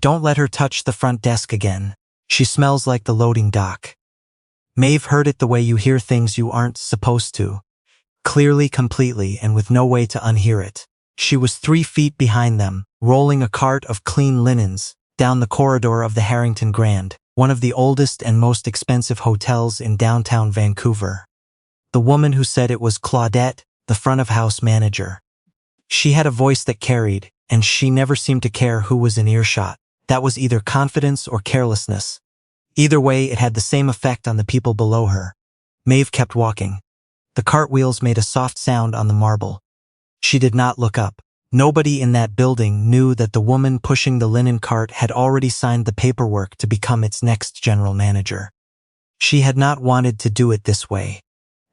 Don't let her touch the front desk again. She smells like the loading dock. Maeve heard it the way you hear things you aren't supposed to. Clearly, completely, and with no way to unhear it. She was 3 feet behind them, rolling a cart of clean linens down the corridor of the Harrington Grand, one of the oldest and most expensive hotels in downtown Vancouver. The woman who said it was Claudette, the front-of-house manager. She had a voice that carried, and she never seemed to care who was in earshot. That was either confidence or carelessness. Either way, it had the same effect on the people below her. Maeve kept walking. The cartwheels made a soft sound on the marble. She did not look up. Nobody in that building knew that the woman pushing the linen cart had already signed the paperwork to become its next general manager. She had not wanted to do it this way.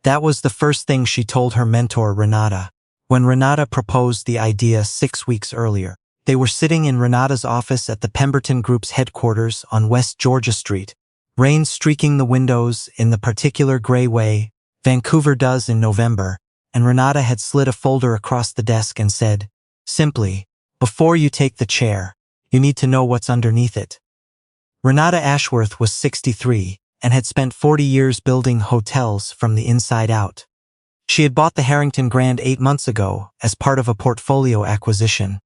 That was the first thing she told her mentor, Renata. When Renata proposed the idea 6 weeks earlier, they were sitting in Renata's office at the Pemberton Group's headquarters on West Georgia Street, rain streaking the windows in the particular gray way Vancouver does in November, and Renata had slid a folder across the desk and said, simply, "Before you take the chair, you need to know what's underneath it." Renata Ashworth was 63 and had spent 40 years building hotels from the inside out. She had bought the Harrington Grand 8 months ago as part of a portfolio acquisition,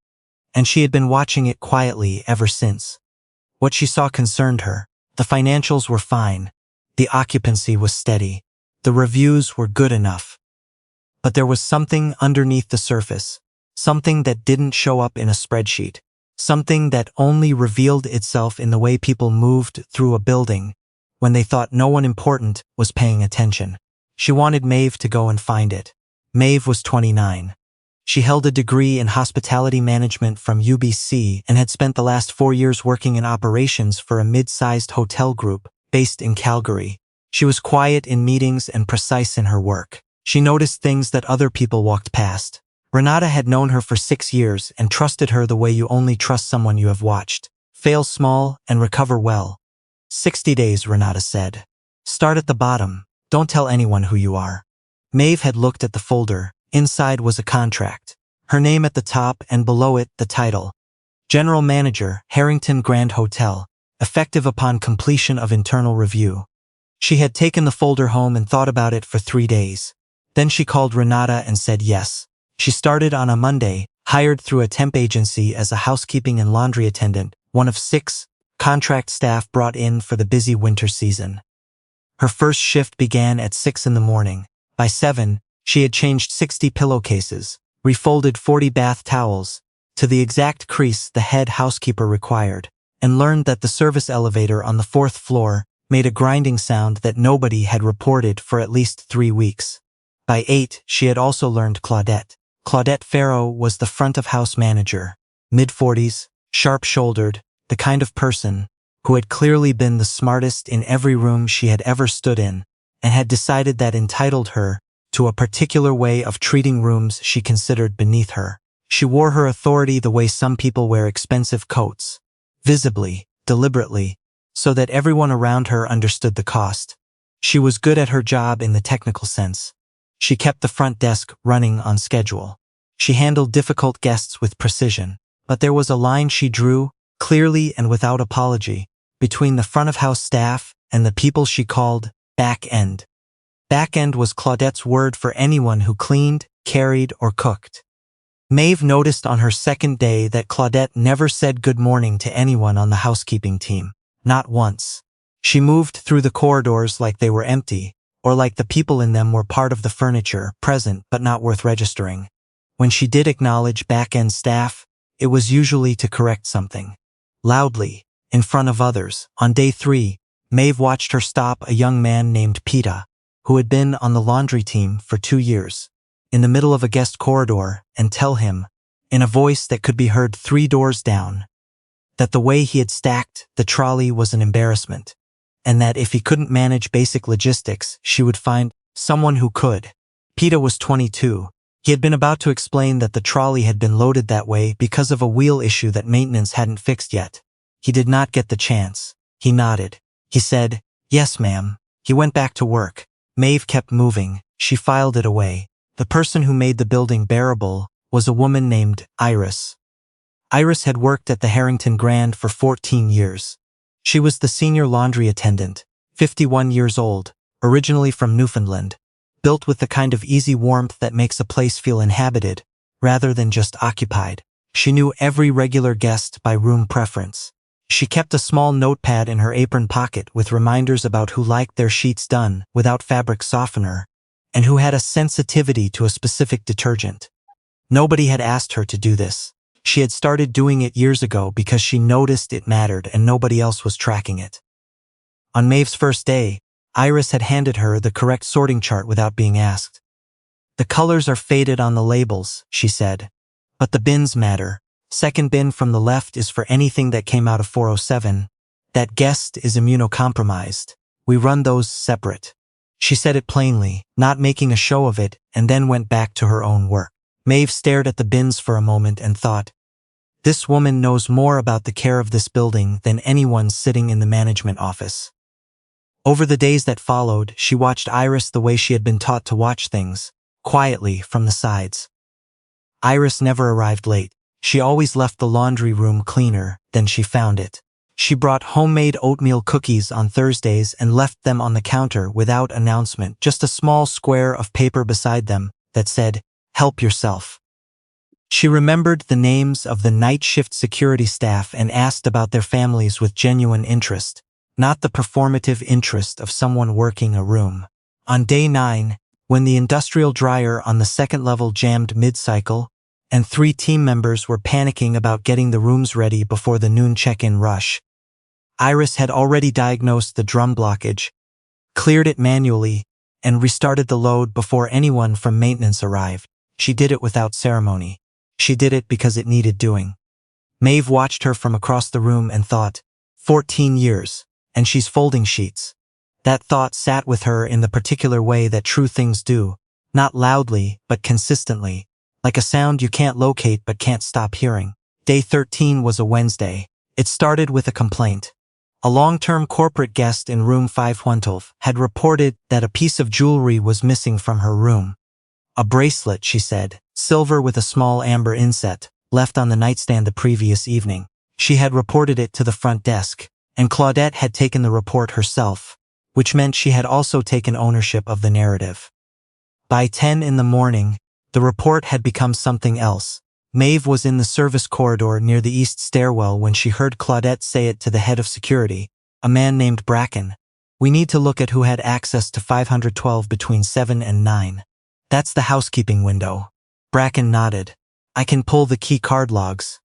and she had been watching it quietly ever since. What she saw concerned her. The financials were fine. The occupancy was steady. The reviews were good enough. But there was something underneath the surface, something that didn't show up in a spreadsheet, something that only revealed itself in the way people moved through a building when they thought no one important was paying attention. She wanted Maeve to go and find it. Maeve was 29. She held a degree in hospitality management from UBC and had spent the last 4 years working in operations for a mid-sized hotel group based in Calgary. She was quiet in meetings and precise in her work. She noticed things that other people walked past. Renata had known her for 6 years and trusted her the way you only trust someone you have watched. Fail small and recover well. 60 days, Renata said. Start at the bottom. Don't tell anyone who you are. Maeve had looked at the folder. Inside was a contract. Her name at the top and below it the title. General Manager, Harrington Grand Hotel, effective upon completion of internal review. She had taken the folder home and thought about it for 3 days. Then she called Renata and said yes. She started on a Monday, hired through a temp agency as a housekeeping and laundry attendant, one of 6 contract staff brought in for the busy winter season. Her first shift began at 6 in the morning. By 7, she had changed 60 pillowcases, refolded 40 bath towels to the exact crease the head housekeeper required, and learned that the service elevator on the 4th floor made a grinding sound that nobody had reported for at least 3 weeks. By 8, she had also learned Claudette. Claudette Farrow was the front-of-house manager, mid-40s, sharp-shouldered, the kind of person who had clearly been the smartest in every room she had ever stood in, and had decided that entitled her to a particular way of treating rooms she considered beneath her. She wore her authority the way some people wear expensive coats, visibly, deliberately, so that everyone around her understood the cost. She was good at her job in the technical sense. She kept the front desk running on schedule. She handled difficult guests with precision, but there was a line she drew, clearly and without apology, between the front-of-house staff and the people she called back end. Back end was Claudette's word for anyone who cleaned, carried, or cooked. Maeve noticed on her second day that Claudette never said good morning to anyone on the housekeeping team. Not once. She moved through the corridors like they were empty, or like the people in them were part of the furniture, present but not worth registering. When she did acknowledge back-end staff, it was usually to correct something. Loudly, in front of others. On day 3, Maeve watched her stop a young man named Peta, who had been on the laundry team for 2 years, in the middle of a guest corridor, and tell him, in a voice that could be heard 3 doors down, that the way he had stacked the trolley was an embarrassment, and that if he couldn't manage basic logistics, she would find someone who could. Peta was 22. He had been about to explain that the trolley had been loaded that way because of a wheel issue that maintenance hadn't fixed yet. He did not get the chance. He nodded. He said, "Yes, ma'am." He went back to work. Maeve kept moving. She filed it away. The person who made the building bearable was a woman named Iris. Iris had worked at the Harrington Grand for 14 years. She was the senior laundry attendant, 51 years old, originally from Newfoundland, built with the kind of easy warmth that makes a place feel inhabited, rather than just occupied. She knew every regular guest by room preference. She kept a small notepad in her apron pocket with reminders about who liked their sheets done without fabric softener, and who had a sensitivity to a specific detergent. Nobody had asked her to do this. She had started doing it years ago because she noticed it mattered and nobody else was tracking it. On Maeve's first day, Iris had handed her the correct sorting chart without being asked. "The colors are faded on the labels," she said. "But the bins matter. Second bin from the left is for anything that came out of 407. That guest is immunocompromised. We run those separate." She said it plainly, not making a show of it, and then went back to her own work. Maeve stared at the bins for a moment and thought, "This woman knows more about the care of this building than anyone sitting in the management office." Over the days that followed, she watched Iris the way she had been taught to watch things, quietly from the sides. Iris never arrived late. She always left the laundry room cleaner than she found it. She brought homemade oatmeal cookies on Thursdays and left them on the counter without announcement, just a small square of paper beside them that said, "Help yourself." She remembered the names of the night shift security staff and asked about their families with genuine interest, not the performative interest of someone working a room. On day 9, when the industrial dryer on the second level jammed mid-cycle, and 3 team members were panicking about getting the rooms ready before the noon check-in rush, Iris had already diagnosed the drum blockage, cleared it manually, and restarted the load before anyone from maintenance arrived. She did it without ceremony. She did it because it needed doing. Maeve watched her from across the room and thought, 14 years, and she's folding sheets. That thought sat with her in the particular way that true things do, not loudly, but consistently, like a sound you can't locate but can't stop hearing. Day 13 was a Wednesday. It started with a complaint. A long-term corporate guest in room 512 had reported that a piece of jewelry was missing from her room. A bracelet, she said, silver with a small amber inset, left on the nightstand the previous evening. She had reported it to the front desk, and Claudette had taken the report herself, which meant she had also taken ownership of the narrative. By 10 in the morning, the report had become something else. Maeve was in the service corridor near the east stairwell when she heard Claudette say it to the head of security, a man named Bracken. "We need to look at who had access to 512 between 7 and 9. That's the housekeeping window." Bracken nodded. "I can pull the key card logs."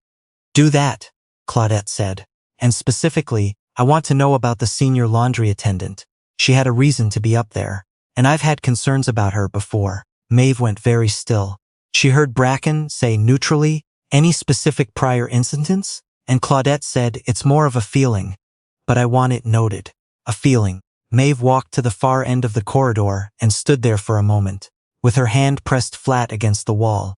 "Do that," Claudette said. "And specifically, I want to know about the senior laundry attendant. She had a reason to be up there, and I've had concerns about her before." Maeve went very still. She heard Bracken say neutrally, "Any specific prior incidents?" And Claudette said, "It's more of a feeling, but I want it noted." A feeling. Maeve walked to the far end of the corridor and stood there for a moment, with her hand pressed flat against the wall.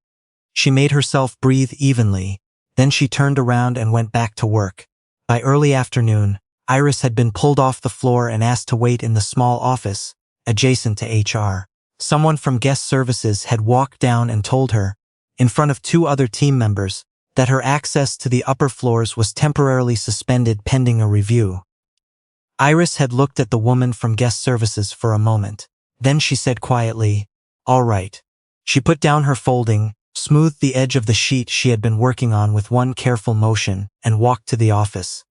She made herself breathe evenly, then she turned around and went back to work. By early afternoon, Iris had been pulled off the floor and asked to wait in the small office, adjacent to HR. Someone from guest services had walked down and told her, in front of 2 other team members, that her access to the upper floors was temporarily suspended pending a review. Iris had looked at the woman from guest services for a moment. Then she said quietly, "All right." She put down her folding, smoothed the edge of the sheet she had been working on with one careful motion, and walked to the office.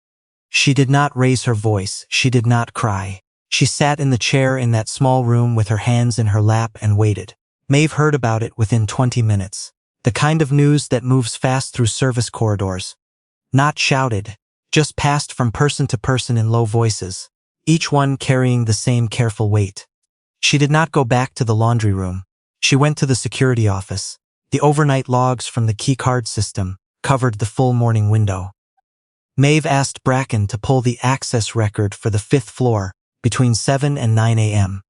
She did not raise her voice, she did not cry. She sat in the chair in that small room with her hands in her lap and waited. Maeve heard about it within 20 minutes. The kind of news that moves fast through service corridors. Not shouted, just passed from person to person in low voices, each one carrying the same careful weight. She did not go back to the laundry room. She went to the security office. The overnight logs from the key card system covered the full morning window. Maeve asked Bracken to pull the access record for the 5th floor, between 7 and 9 a.m.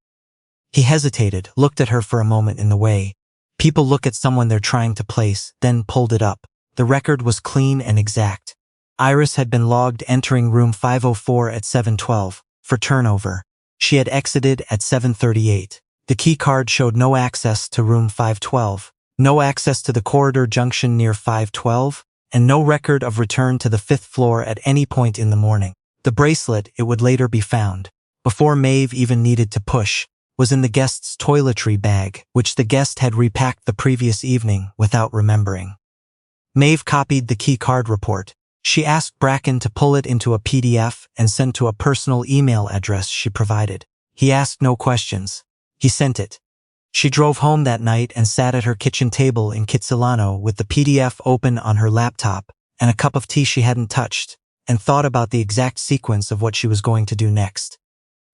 He hesitated, looked at her for a moment in the way people look at someone they're trying to place, then pulled it up. The record was clean and exact. Iris had been logged entering room 504 at 7:12 for turnover. She had exited at 7:38. The key card showed no access to room 512, no access to the corridor junction near 512, and no record of return to the 5th floor at any point in the morning. The bracelet, it would later be found, before Maeve even needed to push, was in the guest's toiletry bag, which the guest had repacked the previous evening without remembering. Maeve copied the key card report. She asked Bracken to pull it into a PDF and send to a personal email address she provided. He asked no questions. He sent it. She drove home that night and sat at her kitchen table in Kitsilano with the PDF open on her laptop and a cup of tea she hadn't touched, and thought about the exact sequence of what she was going to do next.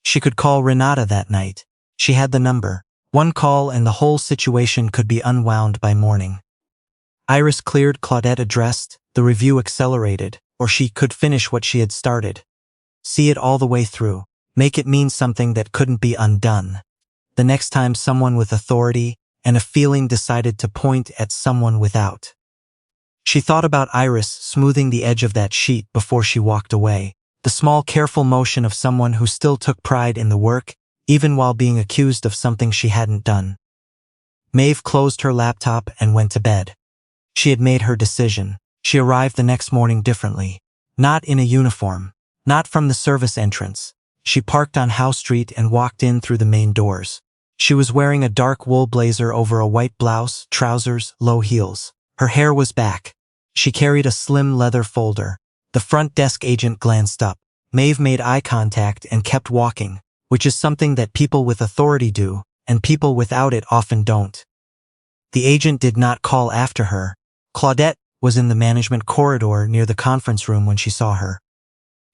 She could call Renata that night. She had the number. One call and the whole situation could be unwound by morning. Iris cleared, Claudette addressed, the review accelerated, or she could finish what she had started. See it all the way through. Make it mean something that couldn't be undone. The next time someone with authority and a feeling decided to point at someone without. She thought about Iris smoothing the edge of that sheet before she walked away, the small careful motion of someone who still took pride in the work, even while being accused of something she hadn't done. Maeve closed her laptop and went to bed. She had made her decision. She arrived the next morning differently. Not in a uniform. Not from the service entrance. She parked on Howe Street and walked in through the main doors. She was wearing a dark wool blazer over a white blouse, trousers, low heels. Her hair was back. She carried a slim leather folder. The front desk agent glanced up. Maeve made eye contact and kept walking, which is something that people with authority do, and people without it often don't. The agent did not call after her. Claudette was in the management corridor near the conference room when she saw her.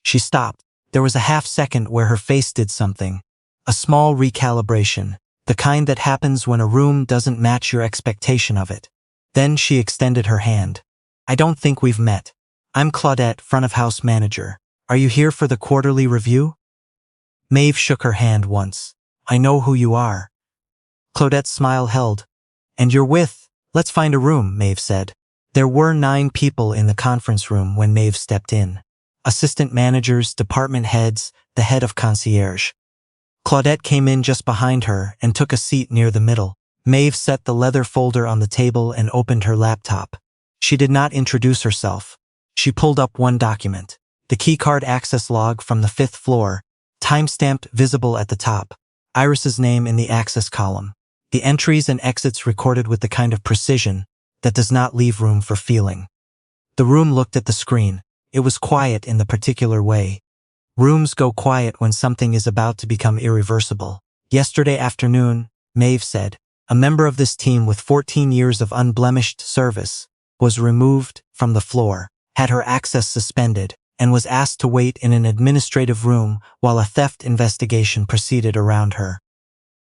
She stopped. There was a half-second where her face did something. A small recalibration, the kind that happens when a room doesn't match your expectation of it. Then she extended her hand. I don't think we've met. I'm Claudette, front of house manager. Are you here for the quarterly review? Maeve shook her hand once. I know who you are. Claudette's smile held. And you're with? Let's find a room, Maeve said. There were 9 people in the conference room when Maeve stepped in. Assistant managers, department heads, the head of concierge. Claudette came in just behind her and took a seat near the middle. Maeve set the leather folder on the table and opened her laptop. She did not introduce herself. She pulled up one document. The keycard access log from the 5th floor, timestamped visible at the top. Iris's name in the access column. The entries and exits recorded with the kind of precision that does not leave room for feeling. The room looked at the screen. It was quiet in the particular way. Rooms go quiet when something is about to become irreversible. Yesterday afternoon, Maeve said, a member of this team with 14 years of unblemished service was removed from the floor, had her access suspended, and was asked to wait in an administrative room while a theft investigation proceeded around her.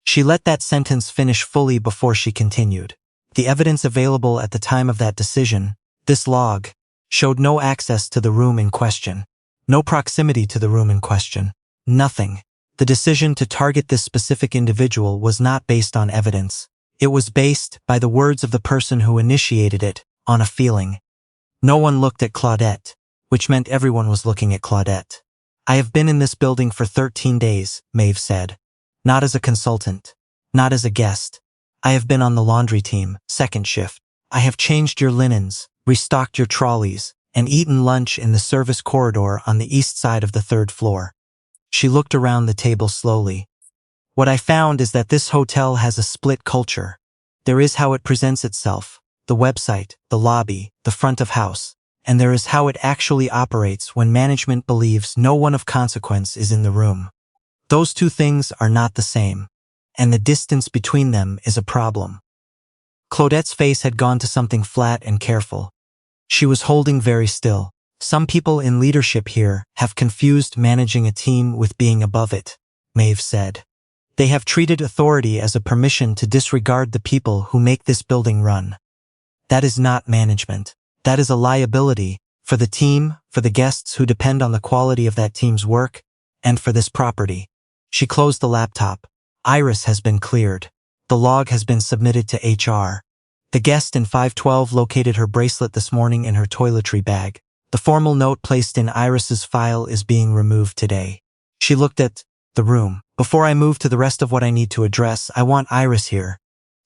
She let that sentence finish fully before she continued. The evidence available at the time of that decision, this log, showed no access to the room in question, no proximity to the room in question, nothing. The decision to target this specific individual was not based on evidence. It was based, by the words of the person who initiated it, on a feeling. No one looked at Claudette, which meant everyone was looking at Claudette. I have been in this building for 13 days, Maeve said. Not as a consultant. Not as a guest. I have been on the laundry team, second shift. I have changed your linens, restocked your trolleys, and eaten lunch in the service corridor on the east side of the 3rd floor. She looked around the table slowly. What I found is that this hotel has a split culture. There is how it presents itself, the website, the lobby, the front of house, and there is how it actually operates when management believes no one of consequence is in the room. Those two things are not the same, and the distance between them is a problem. Claudette's face had gone to something flat and careful. She was holding very still. Some people in leadership here have confused managing a team with being above it, Maeve said. They have treated authority as a permission to disregard the people who make this building run. That is not management. That is a liability for the team, for the guests who depend on the quality of that team's work, and for this property. She closed the laptop. Iris has been cleared. The log has been submitted to HR. The guest in 512 located her bracelet this morning in her toiletry bag. The formal note placed in Iris's file is being removed today. She looked at the room. Before I move to the rest of what I need to address, I want Iris here.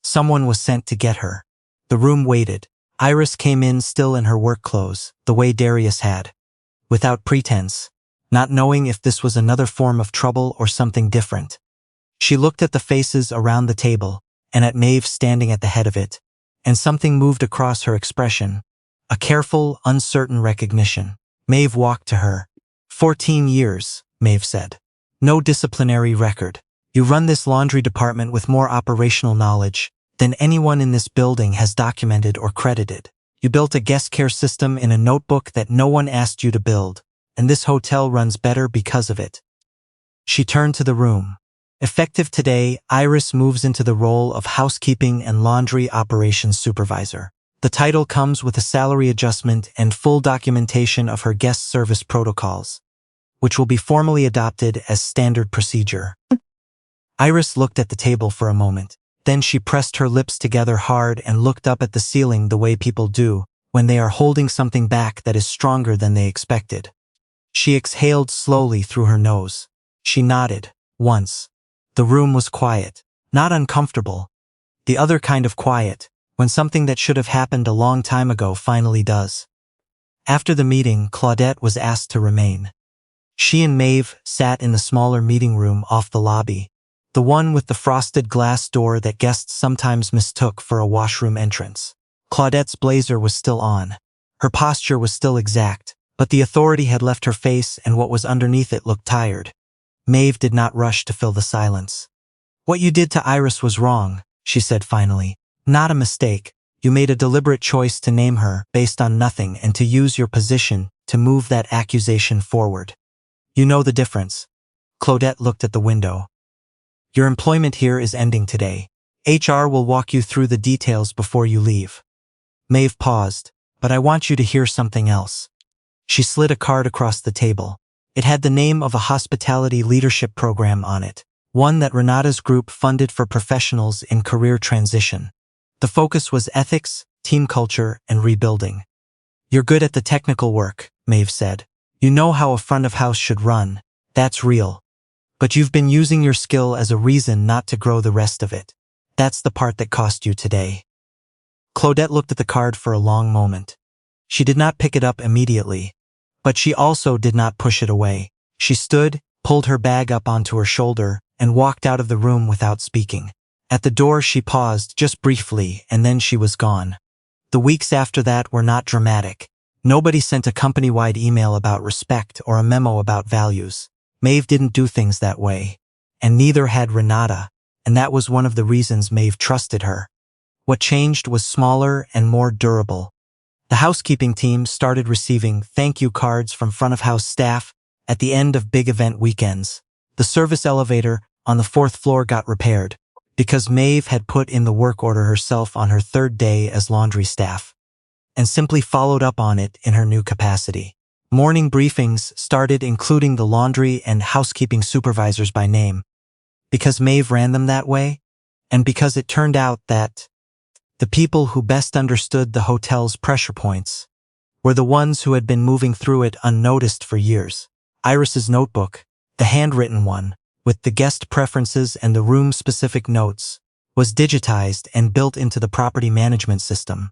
Someone was sent to get her. The room waited. Iris came in still in her work clothes, the way Darius had. Without pretense, not knowing if this was another form of trouble or something different. She looked at the faces around the table, and at Maeve standing at the head of it, and something moved across her expression. A careful, uncertain recognition. Maeve walked to her. 14 years, Maeve said. No disciplinary record. You run this laundry department with more operational knowledge than anyone in this building has documented or credited. You built a guest care system in a notebook that no one asked you to build, and this hotel runs better because of it. She turned to the room. Effective today, Iris moves into the role of housekeeping and laundry operations supervisor. The title comes with a salary adjustment and full documentation of her guest service protocols, which will be formally adopted as standard procedure. Iris looked at the table for a moment. Then she pressed her lips together hard and looked up at the ceiling the way people do when they are holding something back that is stronger than they expected. She exhaled slowly through her nose. She nodded. Once. The room was quiet. Not uncomfortable. The other kind of quiet, when something that should have happened a long time ago finally does. After the meeting, Claudette was asked to remain. She and Maeve sat in the smaller meeting room off the lobby, the one with the frosted glass door that guests sometimes mistook for a washroom entrance. Claudette's blazer was still on. Her posture was still exact, but the authority had left her face and what was underneath it looked tired. Maeve did not rush to fill the silence. What you did to Iris was wrong, she said finally. Not a mistake. You made a deliberate choice to name her based on nothing and to use your position to move that accusation forward. You know the difference. Claudette looked at the window. Your employment here is ending today. HR will walk you through the details before you leave. Maeve paused, but I want you to hear something else. She slid a card across the table. It had the name of a hospitality leadership program on it, one that Renata's group funded for professionals in career transition. The focus was ethics, team culture, and rebuilding. You're good at the technical work, Maeve said. You know how a front of house should run. That's real. But you've been using your skill as a reason not to grow the rest of it. That's the part that cost you today. Claudette looked at the card for a long moment. She did not pick it up immediately, but she also did not push it away. She stood, pulled her bag up onto her shoulder, and walked out of the room without speaking. At the door she paused just briefly and then she was gone. The weeks after that were not dramatic. Nobody sent a company-wide email about respect or a memo about values. Maeve didn't do things that way. And neither had Renata, and that was one of the reasons Maeve trusted her. What changed was smaller and more durable. The housekeeping team started receiving thank you cards from front-of-house staff at the end of big event weekends. The service elevator on the 4th floor got repaired because Maeve had put in the work order herself on her 3rd day as laundry staff and simply followed up on it in her new capacity. Morning briefings started including the laundry and housekeeping supervisors by name, because Maeve ran them that way, and because it turned out that the people who best understood the hotel's pressure points were the ones who had been moving through it unnoticed for years. Iris's notebook, the handwritten one, with the guest preferences and the room-specific notes, was digitized and built into the property management system.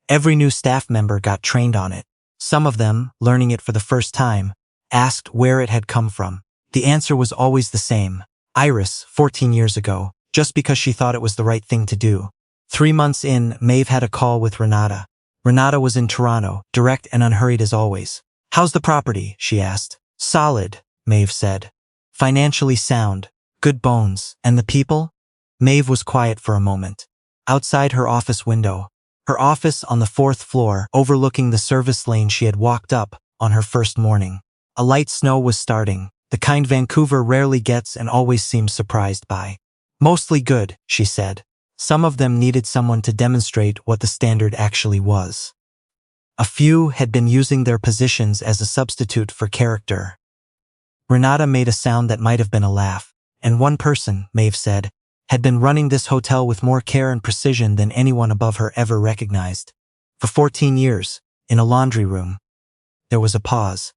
Every new staff member got trained on it. Some of them, learning it for the first time, asked where it had come from. The answer was always the same. Iris, 14 years ago, just because she thought it was the right thing to do. 3 months in, Maeve had a call with Renata. Renata was in Toronto, direct and unhurried as always. How's the property? She asked. Solid, Maeve said. Financially sound, good bones. And the people? Maeve was quiet for a moment. Outside her office window, her office on the 4th floor overlooking the service lane she had walked up on her first morning. A light snow was starting, the kind Vancouver rarely gets and always seems surprised by. Mostly good, she said. Some of them needed someone to demonstrate what the standard actually was. A few had been using their positions as a substitute for character. Renata made a sound that might have been a laugh, and one person, Maeve said, had been running this hotel with more care and precision than anyone above her ever recognized. For 14 years, in a laundry room. There was a pause.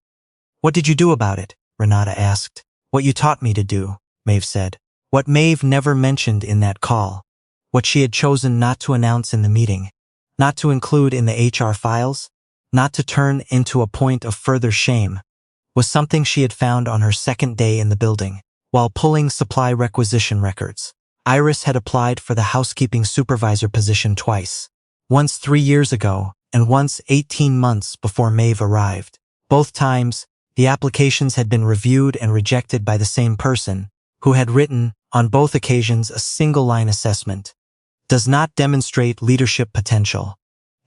What did you do about it? Renata asked. What you taught me to do, Maeve said. What Maeve never mentioned in that call. What she had chosen not to announce in the meeting. not to include in the HR files, not to turn into a point of further shame, was something she had found on her second day in the building. While pulling supply requisition records, Iris had applied for the housekeeping supervisor position twice. Once 3 years ago, and once 18 months before Maeve arrived. Both times, the applications had been reviewed and rejected by the same person, who had written, on both occasions, a single-line assessment. Does not demonstrate leadership potential.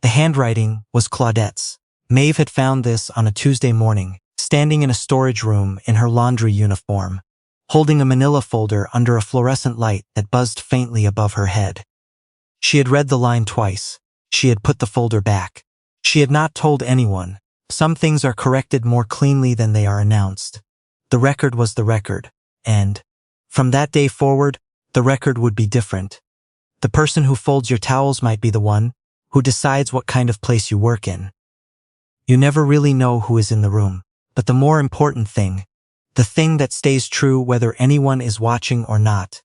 The handwriting was Claudette's. Maeve had found this on a Tuesday morning, standing in a storage room in her laundry uniform, holding a manila folder under a fluorescent light that buzzed faintly above her head. She had read the line twice. She had put the folder back. She had not told anyone. Some things are corrected more cleanly than they are announced. The record was the record, and, from that day forward, the record would be different. The person who folds your towels might be the one who decides what kind of place you work in. You never really know who is in the room, but the more important thing, the thing that stays true whether anyone is watching or not,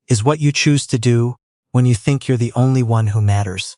is what you choose to do when you think you're the only one who matters.